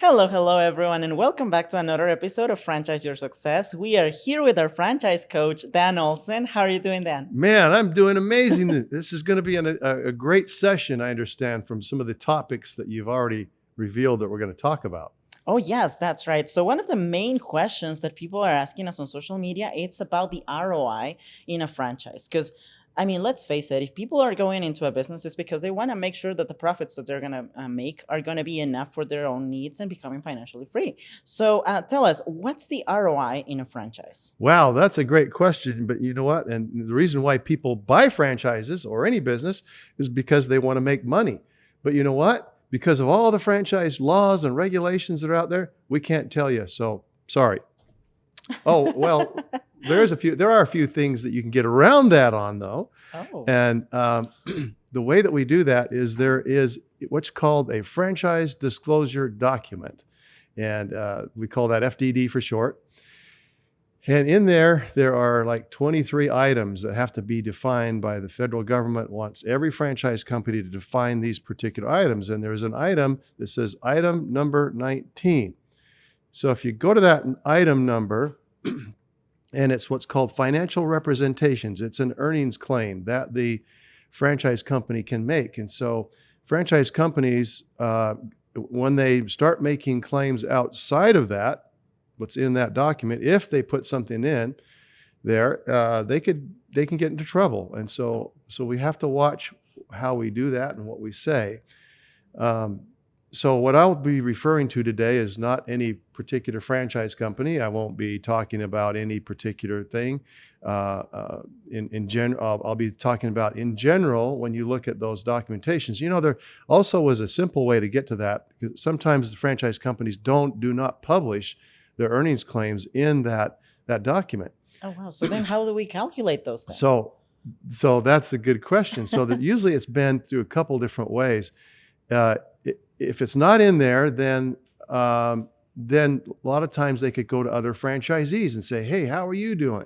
Hello, everyone, and welcome back to another episode of Franchise Your Success. We are here with our franchise coach, Dan Olsen. How are you doing, Dan? Man, I'm doing amazing. This is going to be a great session, I understand, from some of the topics that you've already revealed that we're going to talk about. Oh, yes, that's right. So one of the main questions that people are asking us on social media, it's about the ROI in a franchise. Because let's face it, if people are going into a business, it's because they want to make sure that the profits that they're going to make are going to be enough for their own needs and becoming financially free. So tell us, what's the ROI in a franchise? Wow, that's a great question. But you know what? And the reason why people buy franchises or any business is because they want to make money. But you know what? Because of all the franchise laws and regulations that are out there, we can't tell you. So sorry. Oh, well, there are a few things that you can get around that on, though. Oh. And the way that we do that is there is what's called a franchise disclosure document. And we call that FDD for short. And in there are like 23 items that have to be defined by the federal government. Wants every franchise company to define these particular items. And there's an item that says item number 19. So if you go to that item number, and it's what's called financial representations, it's an earnings claim that the franchise company can make. And so franchise companies, when they start making claims outside of that, what's in that document, if they put something in there, they can get into trouble. And so we have to watch how we do that and what we say. So what I'll be referring to today is not any particular franchise company. I won't be talking about any particular thing. In general, I'll be talking about in general when you look at those documentations. You know, there also was a simple way to get to that, because sometimes the franchise companies do not publish their earnings claims in that document. Oh, wow. So then how do we calculate those things? So that's a good question. So that usually it's been through a couple different ways. If it's not in there, then a lot of times they could go to other franchisees and say, hey, how are you doing?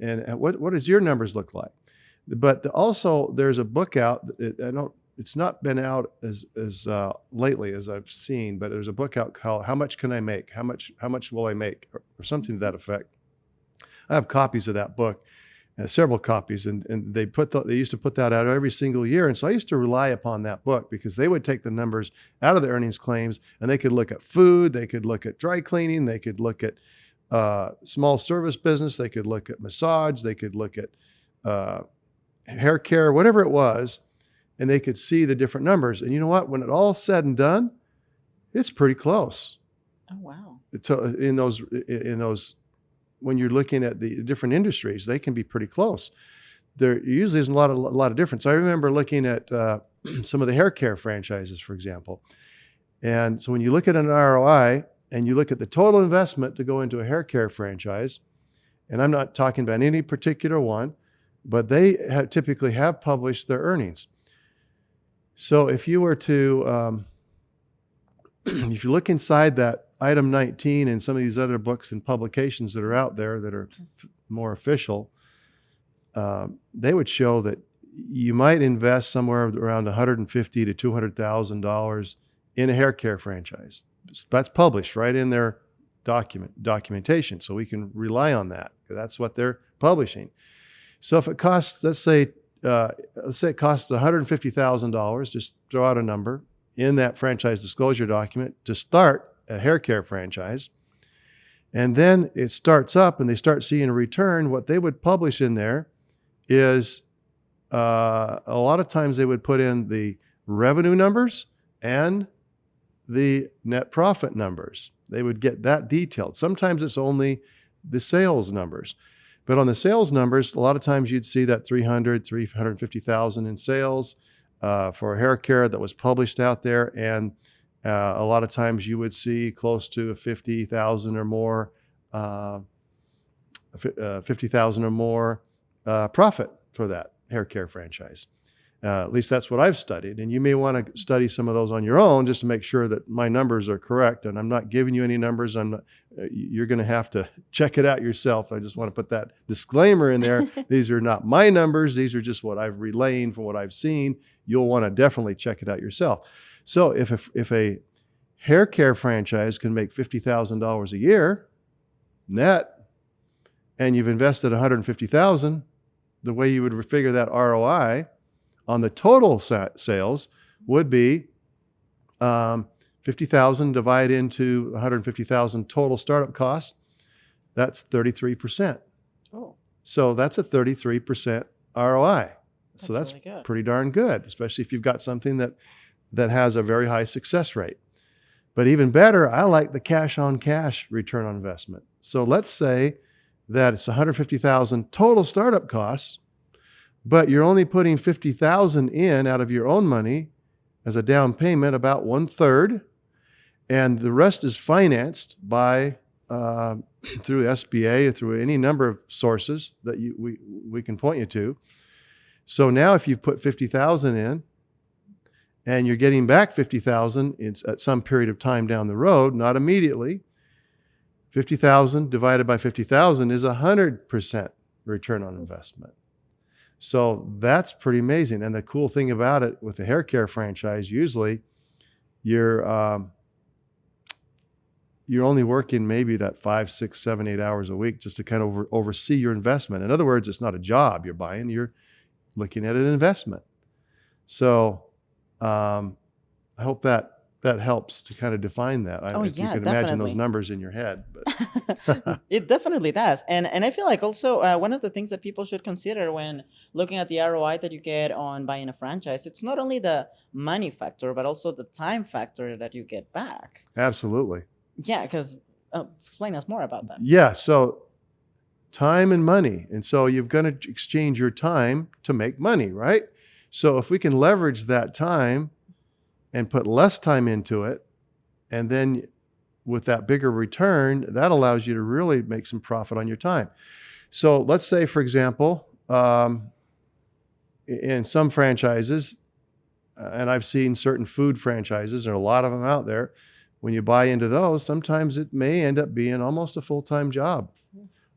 And what does your numbers look like? But also there's a book out. It's not been out as lately as I've seen, but there's a book out called How Much Can I Make? How much will I make? Or something to that effect. I have copies of that book, several copies, and they used to put that out every single year. And so I used to rely upon that book because they would take the numbers out of the earnings claims, and they could look at food, they could look at dry cleaning, they could look at small service business, they could look at massage, they could look at hair care, whatever it was. And they could see the different numbers. And you know what? When it all said and done, it's pretty close. Oh, wow. In those, when you're looking at the different industries, they can be pretty close. There usually isn't a lot of difference. I remember looking at some of the hair care franchises, for example. And so when you look at an ROI and you look at the total investment to go into a hair care franchise, and I'm not talking about any particular one, but they typically have published their earnings. So if you were to, if you look inside that item 19 and some of these other books and publications that are out there that are more official, they would show that you might invest somewhere around $150,000 to $200,000 in a hair care franchise. That's published right in their documentation, so we can rely on that. That's what they're publishing. So if it costs, let's say it costs $150,000, just throw out a number, in that franchise disclosure document to start a hair care franchise. And then it starts up and they start seeing a return. What they would publish in there is a lot of times they would put in the revenue numbers and the net profit numbers. They would get that detailed. Sometimes it's only the sales numbers. But on the sales numbers, a lot of times you'd see that $350,000 in sales for a hair care that was published out there. And a lot of times you would see close to $50,000 or more, $50,000 or more profit for that hair care franchise. At least that's what I've studied. And you may want to study some of those on your own just to make sure that my numbers are correct. And I'm not giving you any numbers. You're going to have to check it out yourself. I just want to put that disclaimer in there. These are not my numbers. These are just what I've relayed from what I've seen. You'll want to definitely check it out yourself. So if a hair care franchise can make $50,000 a year net, and you've invested $150,000, the way you would figure that ROI on the total sales would be 50,000 divided into 150,000 total startup costs. That's 33%. Oh, So that's a 33% ROI. So that's really good. pretty darn good, especially if you've got something that has a very high success rate. But even better, I like the cash on cash return on investment. So let's say that it's 150,000 total startup costs, but you're only putting 50,000 in out of your own money as a down payment, about 1/3, and the rest is financed by through SBA or through any number of sources that we can point you to. So now if you put 50,000 in and you're getting back 50,000 at some period of time down the road, not immediately, 50,000 divided by 50,000 is 100% return on investment. So that's pretty amazing. And the cool thing about it with the hair care franchise, usually you're only working maybe that 5, 6, 7, 8 hours a week just to kind of oversee your investment. In other words, it's not a job you're buying, you're looking at an investment. So I hope that helps to kind of define that. If you can imagine those numbers in your head. But It definitely does. And I feel like also one of the things that people should consider when looking at the ROI that you get on buying a franchise, it's not only the money factor, but also the time factor that you get back. Absolutely. Yeah, because explain us more about that. Yeah, so time and money. And so you're going to exchange your time to make money, right? So if we can leverage that time and put less time into it, and then with that bigger return, that allows you to really make some profit on your time. So let's say, for example, in some franchises, and I've seen certain food franchises, there are a lot of them out there, when you buy into those, sometimes it may end up being almost a full-time job,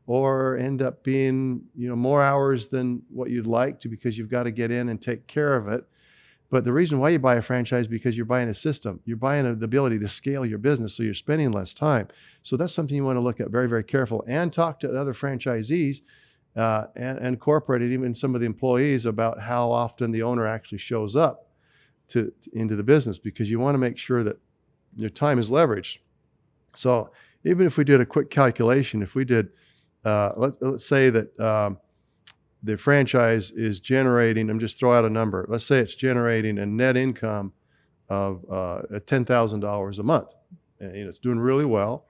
or end up being, more hours than what you'd like to, because you've got to get in and take care of it. But the reason why you buy a franchise is because you're buying a system. You're buying the ability to scale your business, so you're spending less time. So that's something you want to look at very, very careful, and talk to other franchisees and incorporate it, even some of the employees, about how often the owner actually shows up into the business, because you want to make sure that your time is leveraged. So even if we did a quick calculation, if we did, let's say that the franchise is generating, I'm just throw out a number. Let's say it's generating a net income of $10,000 a month. And, it's doing really well.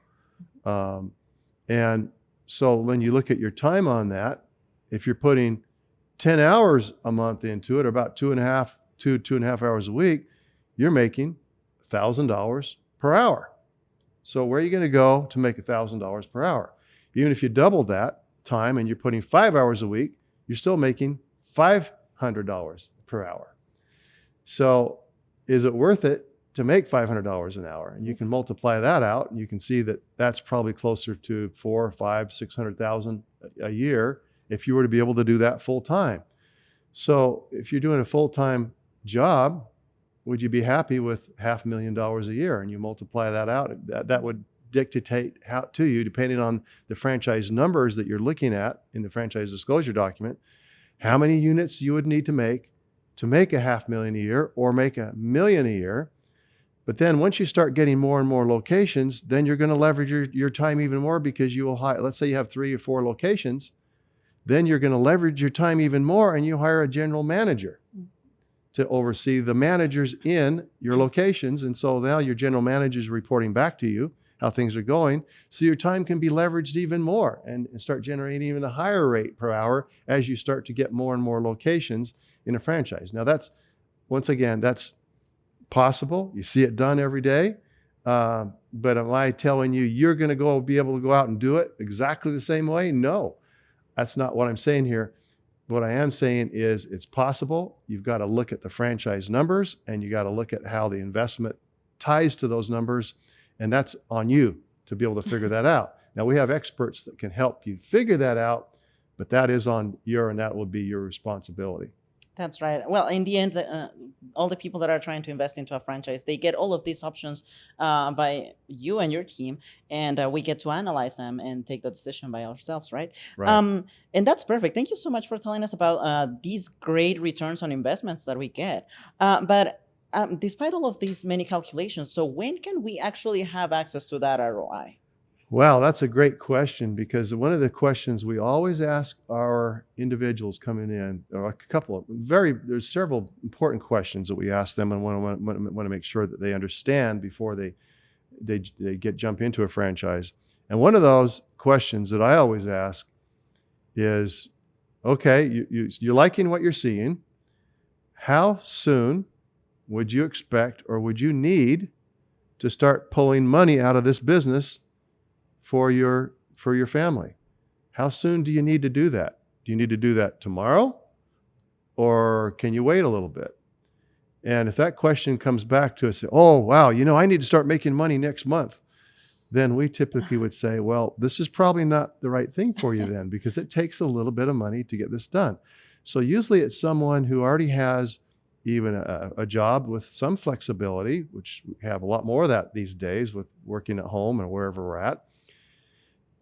And so when you look at your time on that, if you're putting 10 hours a month into it, or about 2.5 hours a week, you're making $1,000 per hour. So where are you going to go to make $1,000 per hour? Even if you double that time and you're putting 5 hours a week, you're still making $500 per hour. So is it worth it to make $500 an hour? And you can multiply that out, and you can see that that's probably closer to 400, 500, 600,000 a year if you were to be able to do that full time. So if you're doing a full-time job, would you be happy with $500,000 a year? And you multiply that out, that would dictate how to you, depending on the franchise numbers that you're looking at in the franchise disclosure document, how many units you would need to make $500,000 a year, or make $1 million a year. But then once you start getting more and more locations, then you're going to leverage your time even more, because you will hire, let's say you have 3 or 4 locations, then you're going to leverage your time even more, and you hire a general manager to oversee the managers in your locations. And so now your general manager is reporting back to you how things are going. So your time can be leveraged even more and start generating even a higher rate per hour as you start to get more and more locations in a franchise. Now once again, that's possible. You see it done every day. But am I telling you you're going to be able to go out and do it exactly the same way? No, that's not what I'm saying here. What I am saying is it's possible. You've got to look at the franchise numbers, and you got to look at how the investment ties to those numbers. And that's on you to be able to figure that out. Now, we have experts that can help you figure that out, but that is on and that will be your responsibility. That's right. Well, in the end, all the people that are trying to invest into a franchise, they get all of these options by you and your team, and we get to analyze them and take the decision by ourselves, right? Right. Um, and that's perfect. Thank you so much for telling us about these great returns on investments that we get. But despite all of these many calculations, so when can we actually have access to that ROI? Wow, that's a great question, because one of the questions we always ask our individuals coming in, or a couple of there's several important questions that we ask them and want to make sure that they understand before they jump into a franchise. And one of those questions that I always ask is, okay, you're liking what you're seeing. How soon would you expect, or would you need to start pulling money out of this business for your family? How soon do you need to do that? Do you need to do that tomorrow, or can you wait a little bit? And if that question comes back to us, oh, wow, I need to start making money next month, then we typically would say, well, this is probably not the right thing for you then, because it takes a little bit of money to get this done. So usually it's someone who already has even a job with some flexibility, which we have a lot more of that these days with working at home and wherever we're at.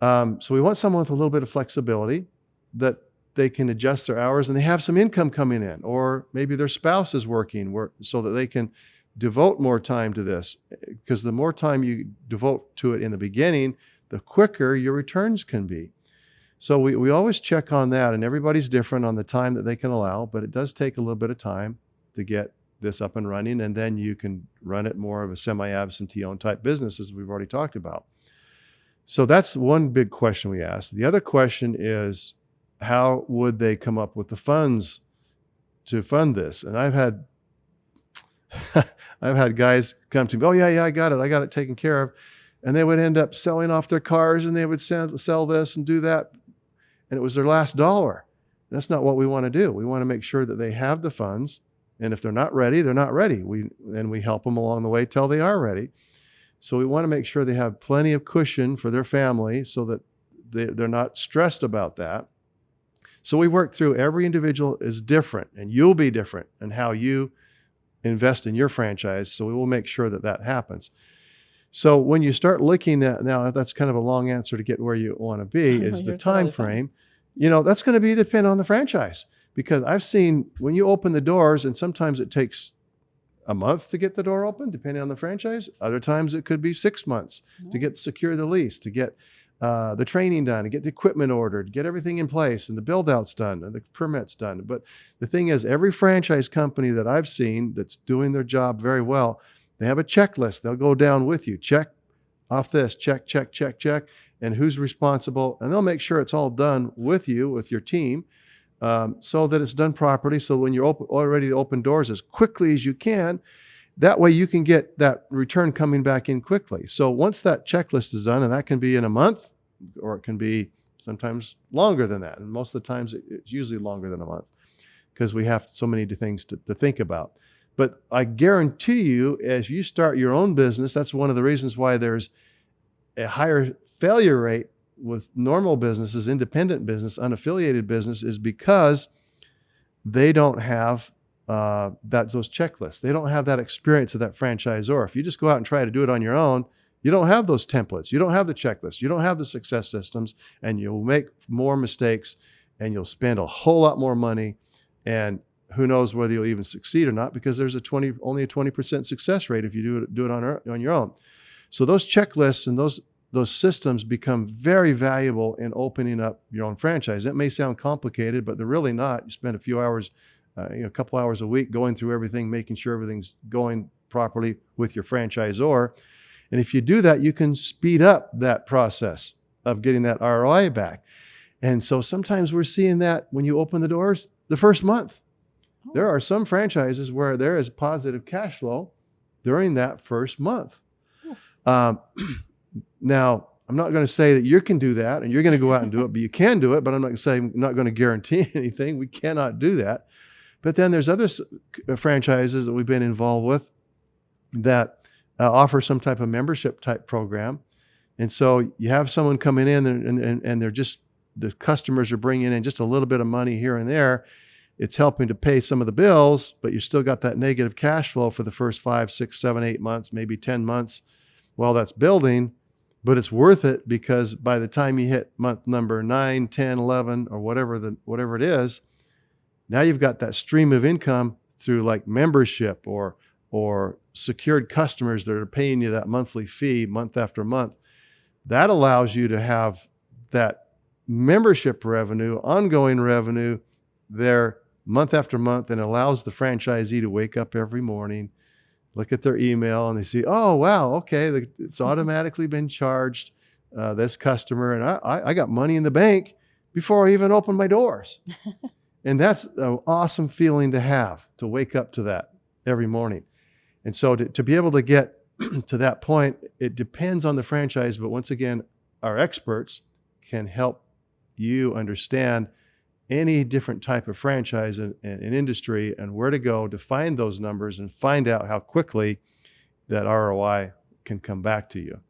So we want someone with a little bit of flexibility, that they can adjust their hours and they have some income coming in, or maybe their spouse is working so that they can devote more time to this, because the more time you devote to it in the beginning, the quicker your returns can be. So we always check on that, and everybody's different on the time that they can allow, but it does take a little bit of time to get this up and running, and then you can run it more of a semi-absentee owned type business, as we've already talked about. So that's one big question we ask. The other question is, how would they come up with the funds to fund this? And I've had guys come to me, oh yeah, I got it taken care of. And they would end up selling off their cars, and they would sell this and do that. And it was their last dollar. That's not what we want to do. We want to make sure that they have the funds. And if they're not ready, they're not ready. We help them along the way till they are ready. So we want to make sure they have plenty of cushion for their family, so that they're not stressed about that. So we work through, every individual is different, and you'll be different in how you invest in your franchise. So we will make sure that that happens. So when you start looking at, now that's kind of a long answer to get where you want to be, is the time frame. That's going to depend on the franchise, because I've seen when you open the doors, and sometimes it takes a month to get the door open, depending on the franchise. Other times it could be 6 months to secure the lease, to get the training done, to get the equipment ordered, get everything in place, and the build outs done, and the permits done. But the thing is, every franchise company that I've seen that's doing their job very well, they have a checklist. They'll go down with you, check off this, check, and who's responsible. And they'll make sure it's all done with you, with your team, so that it's done properly. So when you're already to open doors as quickly as you can, that way you can get that return coming back in quickly. So once that checklist is done, and that can be in a month, or it can be sometimes longer than that. And most of the times it's usually longer than a month, because we have so many things to think about. But I guarantee you, as you start your own business, that's one of the reasons why there's a higher failure rate with normal businesses, independent business, unaffiliated business, is because they don't have those checklists. They don't have that experience of that franchisor. If you just go out and try to do it on your own, you don't have those templates. You don't have the checklist. You don't have the success systems, and you'll make more mistakes, and you'll spend a whole lot more money, and who knows whether you'll even succeed or not, because there's only a 20% success rate if you do it on your own. So those checklists and those systems become very valuable in opening up your own franchise. It may sound complicated, but they're really not. You spend a few hours, a couple hours a week going through everything, making sure everything's going properly with your franchisor. And if you do that, you can speed up that process of getting that ROI back. And so sometimes we're seeing that when you open the doors the first month. There are some franchises where there is positive cash flow during that first month. Now, I'm not going to say that you can do that and you're going to go out and do it, but you can do it. But I'm not going to guarantee anything. We cannot do that. But then there's other franchises that we've been involved with that offer some type of membership type program. And so you have someone coming in and they're just, the customers are bringing in just a little bit of money here and there. it's helping to pay some of the bills, but you still got that negative cash flow for the first 5, 6, 7, 8 months, maybe 10 months while that's building. But it's worth it because by the time you hit month number 9, 10, 11, or whatever it is, now you've got that stream of income through like membership or secured customers that are paying you that monthly fee month after month. That allows you to have that membership revenue, ongoing revenue there month after month, and allows the franchisee to wake up every morning, look at their email, and they see, oh, wow, okay, it's automatically been charged, this customer, and I got money in the bank before I even opened my doors. And that's an awesome feeling to have, to wake up to that every morning. And so to be able to get to that point, it depends on the franchise. But once again, our experts can help you understand any different type of franchise and industry and where to go to find those numbers and find out how quickly that ROI can come back to you.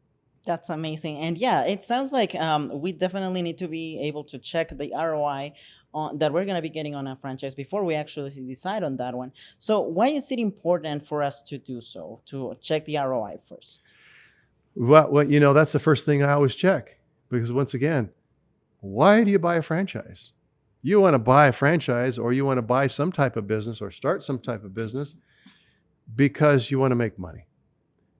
That's amazing. And yeah, it sounds like we definitely need to be able to check the ROI that we're going to be getting on a franchise before we actually decide on that one. So why is it important for us to do so, to check the ROI first? Well, that's the first thing I always check, because once again, why do you buy a franchise? You want to buy a franchise, or you want to buy some type of business or start some type of business because you want to make money.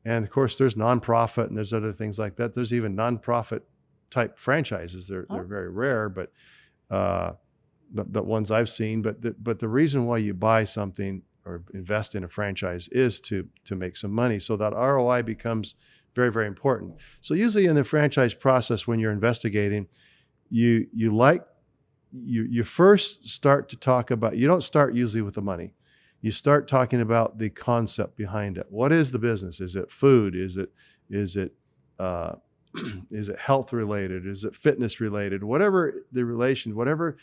And of course, there's nonprofit and there's other things like that. There's even nonprofit type franchises. They're very rare, but the ones I've seen. But the reason why you buy something or invest in a franchise is to make some money. So that ROI becomes very, very important. So usually in the franchise process, when you're investigating, you first start to talk about, you don't start usually with the money. You start talking about the concept behind it. What is the business? Is it food? Is it health related? Is it fitness related? Whatever the relation, whatever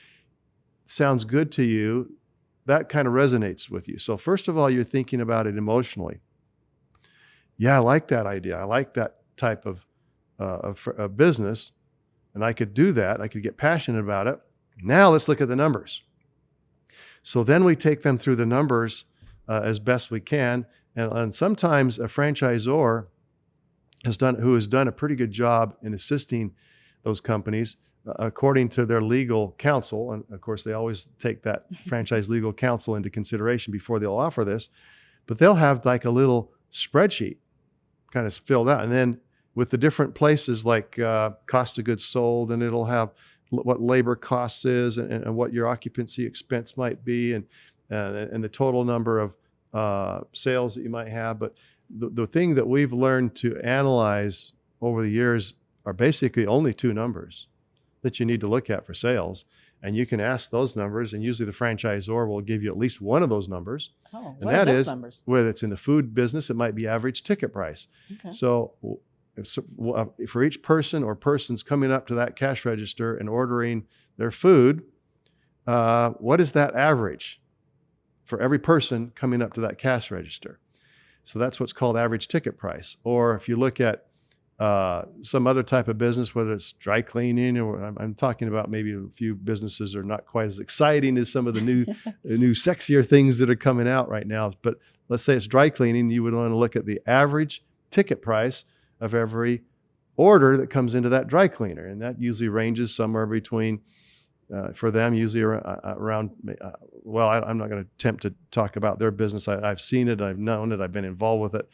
sounds good to you, that kind of resonates with you. So first of all, you're thinking about it emotionally. Yeah, I like that idea. I like that type of business, and I could do that. I could get passionate about it. Now let's look at the numbers. So then we take them through the numbers as best we can. And sometimes a franchisor who has done a pretty good job in assisting those companies according to their legal counsel. And of course, they always take that franchise legal counsel into consideration before they'll offer this. But they'll have like a little spreadsheet kind of filled out. And then with the different places like cost of goods sold, and it'll have what labor costs is and what your occupancy expense might be and the total number of sales that you might have. But the thing that we've learned to analyze over the years are basically only two numbers that you need to look at for sales. And you can ask those numbers, and usually the franchisor will give you at least one of those numbers. Oh, and that is numbers? Whether it's in the food business, it might be average ticket price. Okay. So for each person or persons coming up to that cash register and ordering their food, what is that average for every person coming up to that cash register? So that's what's called average ticket price. Or if you look at some other type of business, whether it's dry cleaning, or I'm talking about maybe a few businesses are not quite as exciting as some of the new sexier things that are coming out right now. But let's say it's dry cleaning, you would want to look at the average ticket price of every order that comes into that dry cleaner. And that usually ranges somewhere between, for them, usually around, I'm not going to attempt to talk about their business. I've seen it, I've known it, I've been involved with it.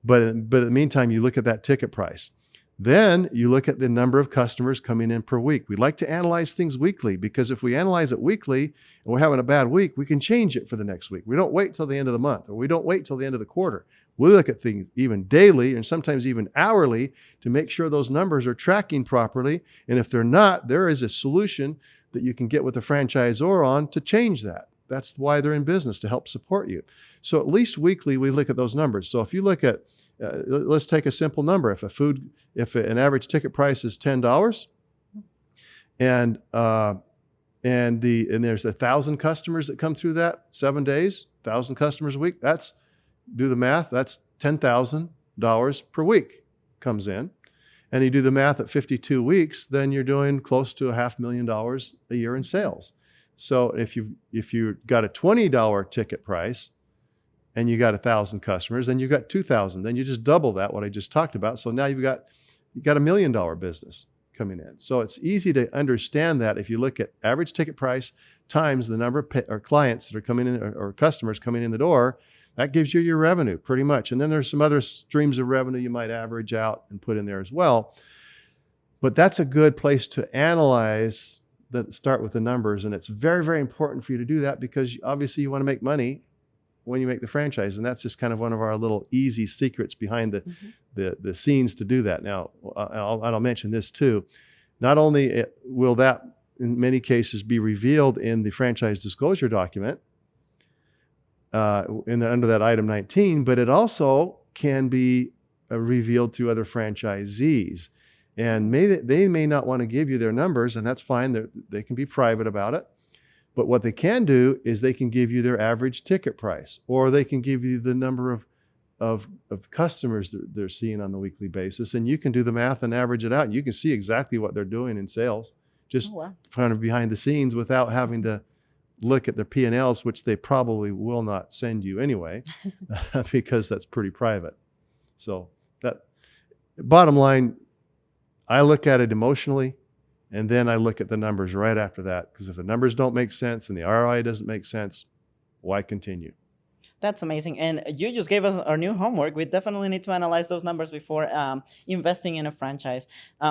But in the meantime, you look at that ticket price. Then you look at the number of customers coming in per week. We like to analyze things weekly, because if we analyze it weekly and we're having a bad week, we can change it for the next week. We don't wait till the end of the month, or we don't wait till the end of the quarter. We look at things even daily and sometimes even hourly to make sure those numbers are tracking properly. And if they're not, there is a solution that you can get with the franchisor on to change that. That's why they're in business, to help support you. So at least weekly, we look at those numbers. So if you look at, let's take a simple number. If an average ticket price is $10, and there's 1,000 customers that come through that 7 days, 1,000 customers a week. Do the math. That's $10,000 per week comes in. And you do the math at 52 weeks, then you're doing close to $500,000 a year in sales. So if you got a $20 ticket price and you got 1,000 customers, then you got 2,000. Then you just double that, what I just talked about. So now you got $1 million business coming in. So it's easy to understand that if you look at average ticket price times the number of clients that are coming in, or customers coming in the door, that gives you your revenue pretty much. And then there's some other streams of revenue you might average out and put in there as well. But that's a good place to analyze, that start with the numbers. And it's very, very important for you to do that, because obviously you want to make money when you make the franchise. And that's just kind of one of our little easy secrets behind the scenes to do that. Now, I'll mention this too. Not only will that in many cases be revealed in the franchise disclosure document, under that item 19, but it also can be revealed to other franchisees. And they may not want to give you their numbers, and that's fine. They can be private about it. But what they can do is they can give you their average ticket price, or they can give you the number of customers that they're seeing on the weekly basis. And you can do the math and average it out. And you can see exactly what they're doing in sales, just kind of behind the scenes, without having to look at their P&Ls, which they probably will not send you anyway, because that's pretty private. So that, bottom line, I look at it emotionally, and then I look at the numbers right after that, because if the numbers don't make sense and the ROI doesn't make sense, why continue? That's amazing. And you just gave us our new homework. We definitely need to analyze those numbers before investing in a franchise,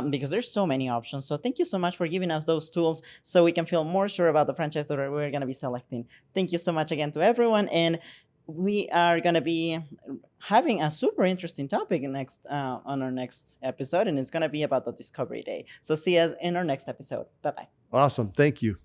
because there's so many options. So thank you so much for giving us those tools so we can feel more sure about the franchise that we're going to be selecting. Thank you so much again to everyone. And we are going to be having a super interesting topic next on our next episode, and it's going to be about the Discovery Day. So see us in our next episode. Bye-bye. Awesome. Thank you.